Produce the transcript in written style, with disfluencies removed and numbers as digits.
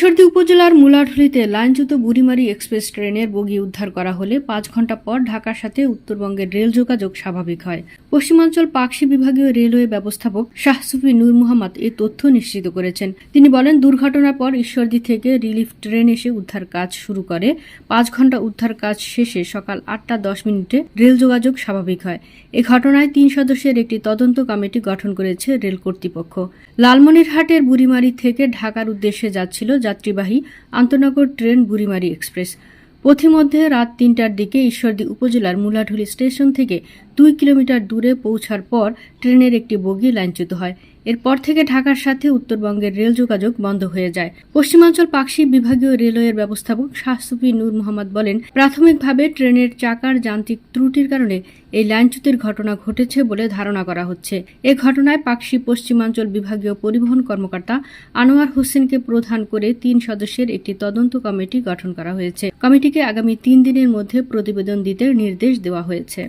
ঈশ্বরদী উপজেলার মুলাঢুলিতে লাইনচ্যুত বুড়িমারি এক্সপ্রেস ট্রেনের বগি উদ্ধার করা হলে ৫ ঘণ্টা পর ঢাকার সাথে উত্তরবঙ্গের রেল যোগাযোগ স্বাভাবিক হয়। পশ্চিমাঞ্চল পাকশি বিভাগীয় রেলওয়ে ব্যবস্থাপক শাহসুফি নূর মোহাম্মদ এই তথ্য নিশ্চিত করেছেন। তিনি বলেন, দুর্ঘটনার পর ঈশ্বরদী থেকে রিলিফ ট্রেন এসে উদ্ধার কাজ শুরু করে। ৫ ঘণ্টা উদ্ধার কাজ শেষে সকাল ৮টা ১০ রেল যোগাযোগ স্বাভাবিক হয়। এ ঘটনায় ৩ সদস্যের একটি তদন্ত কমিটি গঠন করেছে রেল কর্তৃপক্ষ। লালমনিরহাটের বুড়িমারি থেকে ঢাকার উদ্দেশ্যে যাচ্ছিল যাত্রীবাহী আন্তনগর ট্রেন বুড়িমারি এক্সপ্রেস। পথিমধ্যে রাত ৩টার দিকে ঈশ্বরদী উপজেলার মুলাঢুলি স্টেশন থেকে ২ কিলোমিটার দূরে পৌঁছার পর ট্রেনের একটি বগি লাইনচ্যুত হয়। এরপর থেকে ঢাকার সাথে উত্তরবঙ্গের রেল যোগাযোগ বন্ধ হয়ে যায়। পশ্চিমাঞ্চল পাকশি বিভাগীয় রেলওয়ের ব্যবস্থাপক শাহসুফি নূর মোহাম্মদ বলেন, প্রাথমিকভাবে ট্রেনের চাকার যান্ত্রিক ত্রুটির কারণে এই লাইনচ্যুতির ঘটনা ঘটেছে বলে ধারণা করা হচ্ছে। এ ঘটনায় পাকশি পশ্চিমাঞ্চল বিভাগীয় পরিবহন কর্মকর্তা আনোয়ার হোসেনকে প্রধান করে ৩ সদস্যের একটি তদন্ত কমিটি গঠন করা হয়েছে। কমিটিকে আগামী ৩ দিনের মধ্যে প্রতিবেদন দিতে নির্দেশ দেওয়া হয়েছে।